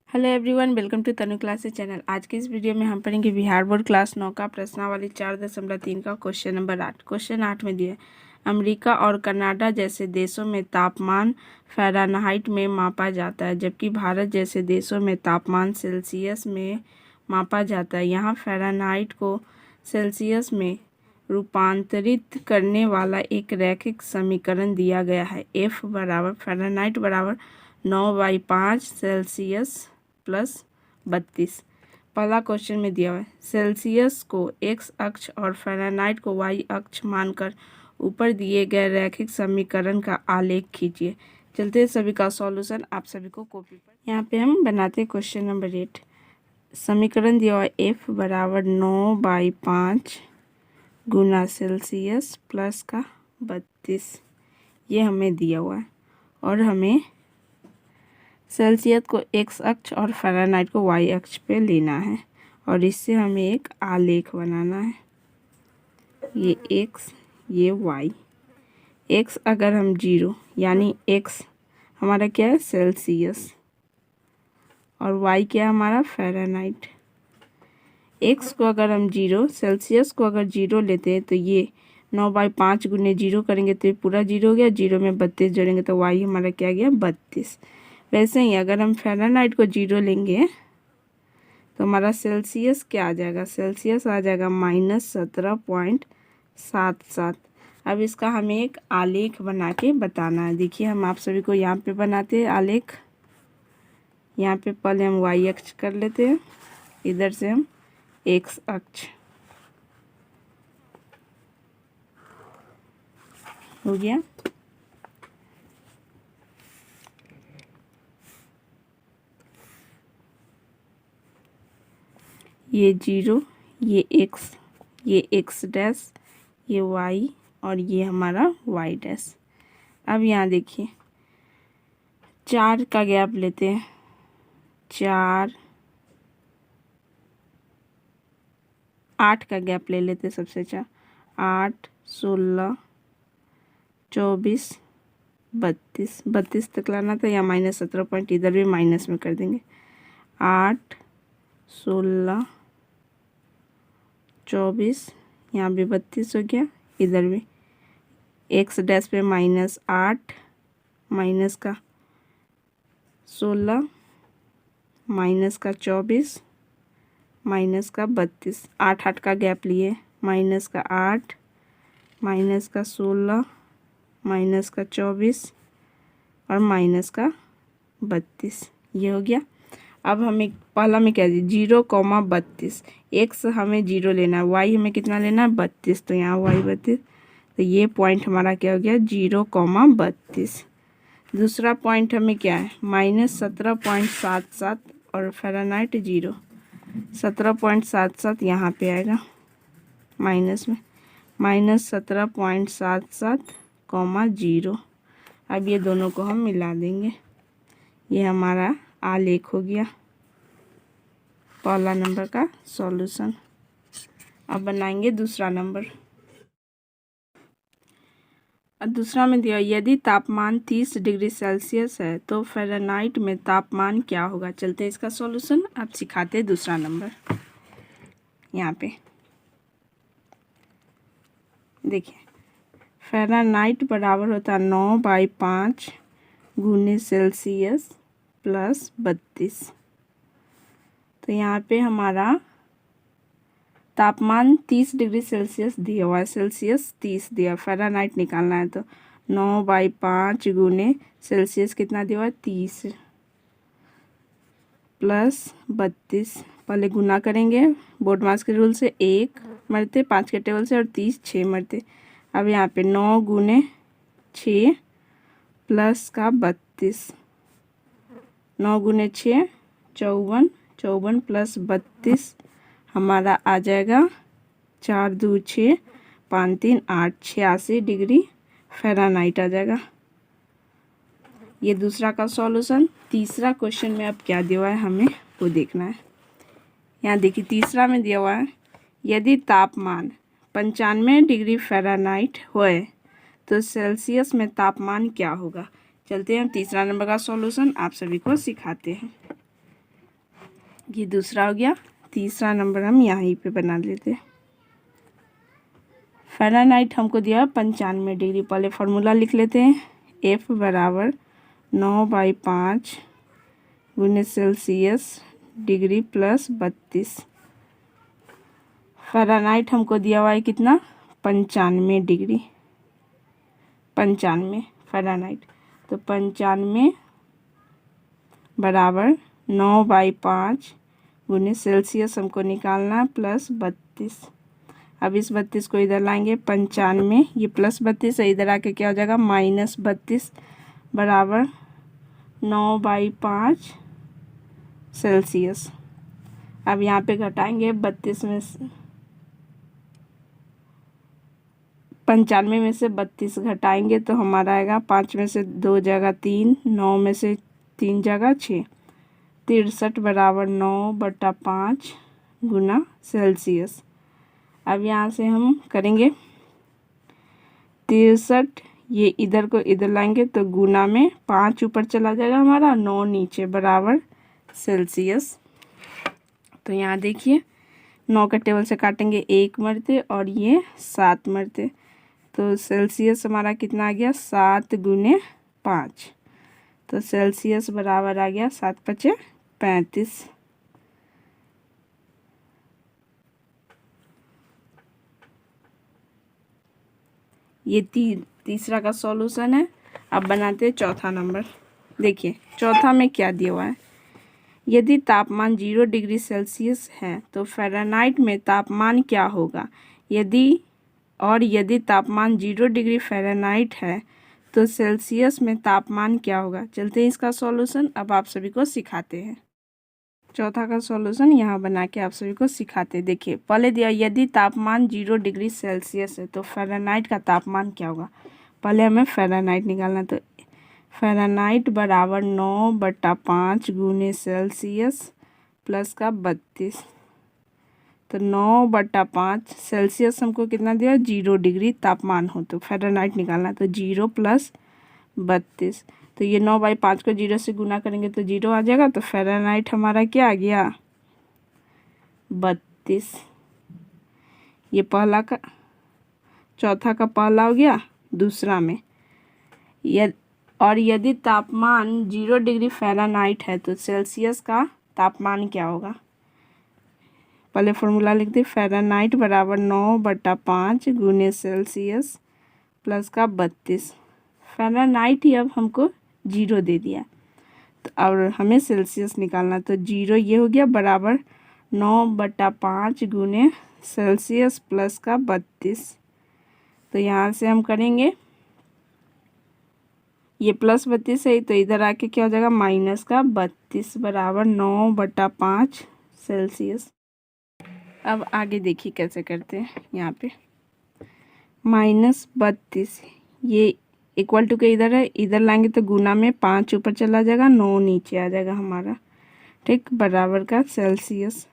Hello everyone, welcome to Tanu classes channel. आज के इस वीडियो में हम पढ़ेंगे बिहार बोर्ड क्लास 9 का प्रश्नावली 4.3 का क्वेश्चन नंबर 8। क्वेश्चन 8 में दिए अमेरिका और कनाडा जैसे देशों में तापमान फ़ारेनहाइट में मापा जाता है, जबकि भारत जैसे देशों में तापमान सेल्सियस में मापा जाता है। यहाँ फ़ारेनहाइट को सेल्सियस में रूपांतरित करने वाला एक रैखिक समीकरण दिया गया है। F बराबर फ़ारेनहाइट बराबर 9/5 सेल्सियस प्लस 32। पहला क्वेश्चन में दिया हुआ है सेल्सियस को x अक्ष और फ़ारेनहाइट को y अक्ष मानकर ऊपर दिए गए रैखिक समीकरण का आलेख खींचिए। चलते हैं सभी का सॉल्यूशन आप सभी को कॉपी पर। यहाँ पे हम बनाते हैं क्वेश्चन नंबर 8। समीकरण दिया हुआ है f बराबर 9/5 गुना सेल्सियस प्लस का 32, ये हमें दिया हुआ है और हमें सेल्सियस को x अक्ष और फ़ारेनहाइट को y अक्ष पे लेना है और इससे हमें एक आलेख बनाना है। ये x ये y। x अगर हम 0 यानी x हमारा क्या है सेल्सियस और y क्या है हमारा फ़ारेनहाइट। x को अगर हम 0 सेल्सियस को अगर 0 लेते हैं तो ये 9/5 गुने 0 करेंगे तो ये पूरा 0 हो गया। 0 में 32 जोड़ेंगे तो y हमारा क्या गया 32। वैसे ही अगर हम फ़ारेनहाइट को 0 लेंगे तो हमारा सेल्सियस क्या आ जाएगा, सेल्सियस आ जाएगा -17.77। अब इसका हमें एक आलेख बना के बताना है। देखिए हम आप सभी को यहाँ पे बनाते हैं आलेख। यहाँ पे पहले हम y अक्ष कर लेते हैं, इधर से हम x अक्ष हो गया। ये 0 ये x ये x डैश ये y और ये हमारा y डैश। अब यहाँ देखिए 4 का गैप लेते हैं, 4 8 का गैप ले लेते हैं सबसे अच्छा। 8 16 24 32 32 तक लाना था या -17 पॉइंट इधर भी माइनस में कर देंगे। 8 16 24 यहाँ भी 32 हो गया, इधर भी x डैश पे -8 माइनस का 16 माइनस का 24 माइनस का 32। 8 8 का गैप लिए, माइनस का 8 माइनस का 16 माइनस का 24 और माइनस का 32, ये हो गया। अब हमें पहला में क्या दिया 0,32। x हमें 0 लेना है, y हमें कितना लेना है 32, तो यहाँ y 32, तो ये पॉइंट हमारा क्या हो गया 0,32। दूसरा पॉइंट हमें क्या है -17.77 और फ़ारेनहाइट 0 17.77 यहाँ पे आएगा माइनस में -17.77, 0। अब ये दोनों को हम मिला देंगे, ये हमारा आलेख हो गया पहला नंबर का सॉल्यूशन। अब बनाएंगे दूसरा नंबर। अब दूसरा में दिया यदि तापमान 30 डिग्री सेल्सियस है तो फ़ारेनहाइट में तापमान क्या होगा। चलते हैं इसका सॉल्यूशन। अब सिखाते हैं दूसरा नंबर। यहाँ पे देखिए फ़ारेनहाइट बराबर होता है 9/5 गुने सेल्सियस प्लस 32। तो यहाँ पे हमारा तापमान 30 डिग्री सेल्सियस दिया हुआ है, सेल्सियस 30 दिया, फ़ारेनहाइट निकालना है तो 9/5 गुने सेल्सियस कितना दिया हुआ है 30 प्लस 32। पहले गुना करेंगे बोर्ड मास के रूल से, 1 मरते 5 के टेबल से और 30 6 मरते। अब यहाँ पे 9 गुने 6 प्लस का 32, 9 गुने 6 54, 54 प्लस 32 हमारा आ जाएगा 4 2 6 5 3 8 86 डिग्री फ़ारेनहाइट आ जाएगा। ये दूसरा का सॉल्यूशन। तीसरा क्वेश्चन में अब क्या दिया हुआ है हमें वो देखना है। यहाँ देखिए तीसरा में दिया हुआ है यदि तापमान 95 डिग्री फ़ारेनहाइट होए तो सेल्सियस में तापमान क्या होगा। चलते हैं हम तीसरा नंबर का सॉल्यूशन आप सभी को सिखाते हैं। ये दूसरा हो गया। तीसरा नंबर हम यहीं पे बना लेते हैं। फ़ारेनहाइट हमको दिया 95 डिग्री। पहले फार्मूला लिख लेते हैं। F बराबर 9/5 गुने सेल्सियस डिग्री प्लस 32। फ़ारेनहाइट हमको दिया हुआ है कितना, 95 डिग्री, 95 फ़ारेनहाइट। तो 95 बराबर 9/5 गुने सेल्सियस हमको निकालना प्लस 32। अब इस 32 को इधर लाएंगे, 95 ये प्लस 32 है, इधर आके क्या हो जाएगा -32 बराबर 9/5 सेल्सियस। अब यहाँ पे घटाएंगे 32 में से 95 में से 32 घटाएंगे तो हमारा आएगा 5 में से 2 जगह 3, 9 में से 3 जगह 6, 63 बराबर 9/5 गुना सेल्सियस। अब यहाँ से हम करेंगे 63, ये इधर को इधर लाएंगे तो गुना में 5 ऊपर चला जाएगा हमारा, 9 नीचे बराबर सेल्सियस। तो यहाँ देखिए 9 का टेबल से काटेंगे 1 मरते और ये 7 मरते, तो सेल्सियस हमारा कितना आ गया 7 गुने 5। तो सेल्सियस बराबर आ गया 7×5 = 35। ये तीसरा का सॉल्यूशन है। अब बनाते हैं चौथा नंबर। देखिए चौथा में क्या दिया हुआ है, यदि तापमान 0 डिग्री सेल्सियस है तो फ़ारेनहाइट में तापमान क्या होगा। यदि तापमान 0 डिग्री फ़ारेनहाइट है तो सेल्सियस में तापमान क्या होगा। चलते हैं इसका सॉल्यूशन, अब आप सभी को सिखाते हैं। चौथा का सॉल्यूशन यहाँ बना के आप सभी को सिखाते हैं। देखिए पहले दिया यदि तापमान 0 डिग्री सेल्सियस है तो फ़ारेनहाइट का तापमान क्या होगा। पहले हमें फ़ारेनहाइट निकालना, तो फ़ारेनहाइट बराबर 9/5 गुने सेल्सियस प्लस का 32। तो 9/5 सेल्सियस हमको कितना दिया, 0 डिग्री तापमान हो तो फ़ारेनहाइट निकालना, तो 0 + 32। तो ये 9/5 को 0 से गुना करेंगे तो 0 आ जाएगा, तो फ़ारेनहाइट हमारा क्या आ गया 32। ये पहला का, चौथा का पहला हो गया। दूसरा में यदि तापमान 0 डिग्री फ़ारेनहाइट है तो सेल्सियस का तापमान क्या होगा। पहले फॉर्मूला लिख दे, फ़ारेनहाइट बराबर 9/5 गुने सेल्सियस प्लस का 32। फ़ारेनहाइट ही अब हमको 0 दे दिया, तो और हमें सेल्सियस निकालना, तो 0 ये हो गया बराबर 9/5 गुने सेल्सियस प्लस का 32। तो यहाँ से हम करेंगे, ये प्लस 32 है तो इधर आके क्या हो जाएगा -32 बराबर 9/5 सेल्सियस। अब आगे देखिए कैसे करते हैं। यहाँ पे -32 ये इक्वल टू के इधर है, इधर लाएंगे तो गुना में 5 ऊपर चला जाएगा, 9 नीचे आ जाएगा हमारा, ठीक, बराबर का सेल्सियस।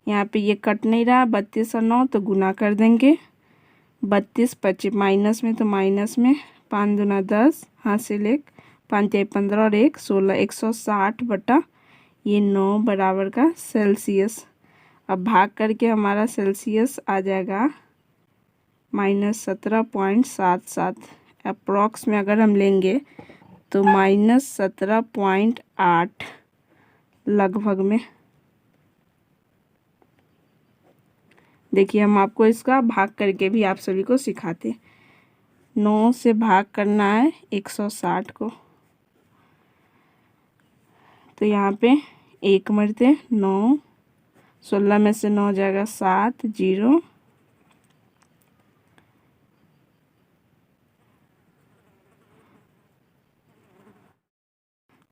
यहाँ पे ये कट नहीं रहा, 32 और 9 तो गुना कर देंगे, 32 25 माइनस में तो माइनस में, 5 दूना 10, हाथ से 1, 5 तिहाई 15 और 1 16, 160 बटा ये 9 बराबर का सेल्सियस। अब भाग करके हमारा सेल्सियस आ जाएगा -17.77। अप्रॉक्स में अगर हम लेंगे तो -17.8 लगभग में। देखिए हम आपको इसका भाग करके भी आप सभी को सिखाते। 9 से भाग करना है 160 को, तो यहाँ पे 1 मरते 9, 16 में से 9 जाएगा 7, 0,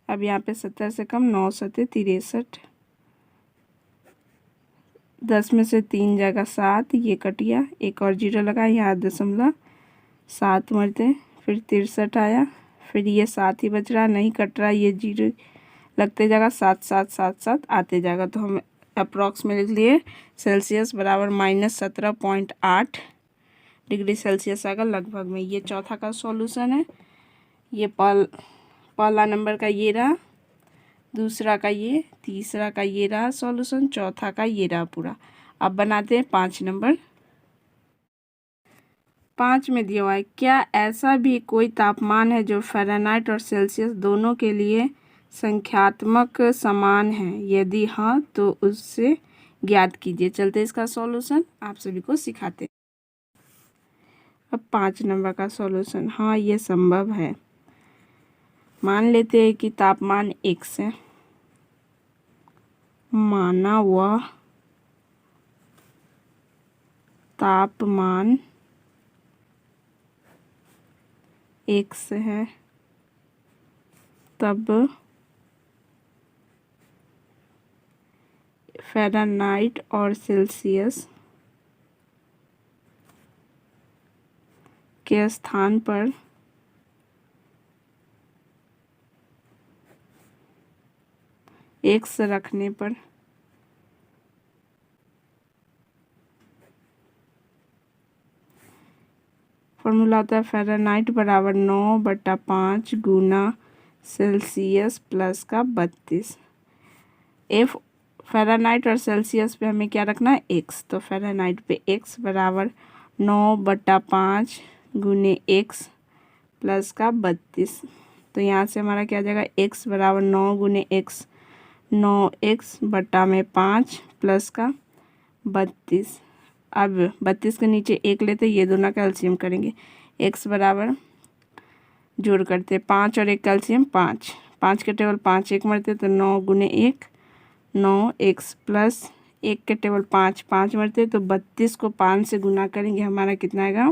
अब यहाँ पे 70 से कम 9 7 63, 10 में से 3 जाएगा 7, ये कट गया, एक और 0 लगा, यहाँ 0.7 मरते, फिर 63 आया, फिर ये 7 ही बच रहा, नहीं कट रहा, ये 0 लगते जाएगा, 7 7 7 7 आते जाएगा। तो हम अप्रॉक्स में लिख लिए सेल्सियस बराबर -17.8 डिग्री सेल्सियस आएगा लगभग में। ये चौथा का सॉल्यूशन है। ये पहला नंबर का ये रहा, दूसरा का ये, तीसरा का ये रहा सॉल्यूशन, चौथा का ये रहा पूरा। अब बनाते हैं 5 नंबर। 5 में दिया हुआ है, क्या ऐसा भी कोई तापमान है जो फ़ारेनहाइट और सेल्सियस दोनों के लिए संख्यात्मक समान है? यदि हाँ तो उससे ज्ञात कीजिए। चलते इसका सॉल्यूशन आप सभी को सिखाते हैं। अब 5 नंबर का सॉल्यूशन, हाँ ये संभव है। मान लेते हैं कि तापमान x है, माना वह तापमान x है, तब फ़ारेनहाइट और सेल्सियस के स्थान पर x रखने पर फॉर्मूला होता है फ़ारेनहाइट बराबर 9/5 गुना सेल्सियस प्लस का 32। एफ फ़ारेनहाइट और सेल्सियस पे हमें क्या रखना है? x। तो फ़ारेनहाइट पे x बराबर 9/5 गुने x प्लस का 32। तो यहाँ से हमारा क्या आ जाएगा? x बराबर 9 गुने x, 9x बटा में 5 प्लस का 32। अब 32 के नीचे 1 लेते, ये दोनों का एलसीएम करेंगे। x बराबर जोड़ करते 5 और 1 का एलसीएम 5, 5 के टेबल 5 1 मरते तो 9 गुने 1 9x प्लस 1 के टेबल 5 5 मरते तो 32 को 5 से गुना करेंगे, हमारा कितना आएगा?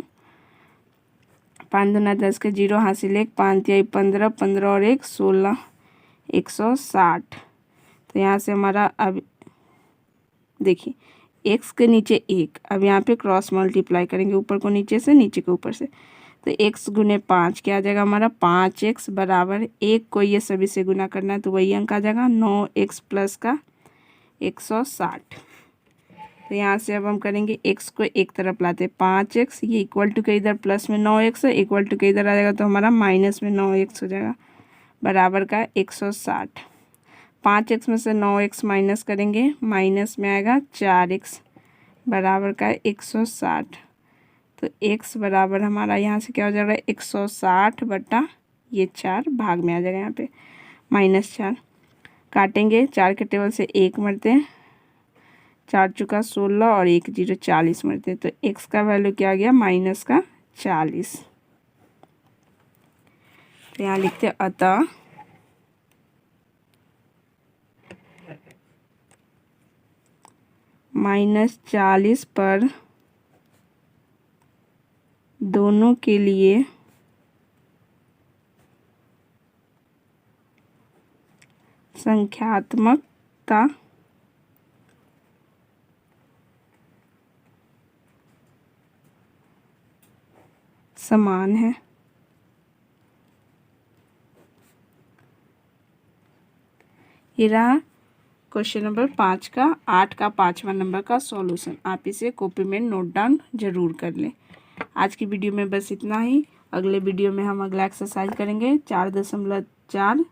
5 दूना 10 के 0 हासिल 1, 5 तिहाई 15, 15 और 1 16, 160। तो यहाँ से हमारा अब देखिए x के नीचे 1, अब यहाँ पे क्रॉस मल्टीप्लाई करेंगे, ऊपर को नीचे से, नीचे को ऊपर से। तो x गुने 5 क्या आ जाएगा हमारा? 5x बराबर 1 को ये सभी से गुना करना है तो वही अंक आ जाएगा 9x प्लस का 160। तो यहाँ से अब हम करेंगे x को एक तरफ लाते, 5x ये इक्वल टू के इधर प्लस में 9x है, इक्वल टू के इधर आ जाएगा तो हमारा माइनस में 9x हो जाएगा, बराबर का 160। 5x में से 9x माइनस करेंगे, माइनस में आएगा 4x बराबर का 160। तो x बराबर हमारा यहाँ से क्या हो जाएगा? 160 बटा ये 4 भाग में आ जाएगा, यहाँ पे -4 काटेंगे, 4 के टेबल से 1 मरते हैं, 4 चुका 16 और 1 0 40 मरते हैं। तो x का वैल्यू क्या आ गया? -40। तो यहाँ लिखते हैं अतः -40 पर दोनों के लिए संख्यात्मकता समान है। ये रहा क्वेश्चन नंबर 5 का 8 का 5वां नंबर का सॉल्यूशन। आप इसे कॉपी में नोट डाउन जरूर कर लें। आज की वीडियो में बस इतना ही। अगले वीडियो में हम अगला एक्सरसाइज करेंगे 4.4।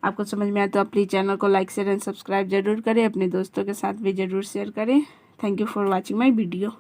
आपको समझ में आए तो आप प्लीज़ चैनल को लाइक शेयर एंड सब्सक्राइब जरूर करें, अपने दोस्तों के साथ भी ज़रूर शेयर करें। Thank you for watching my video.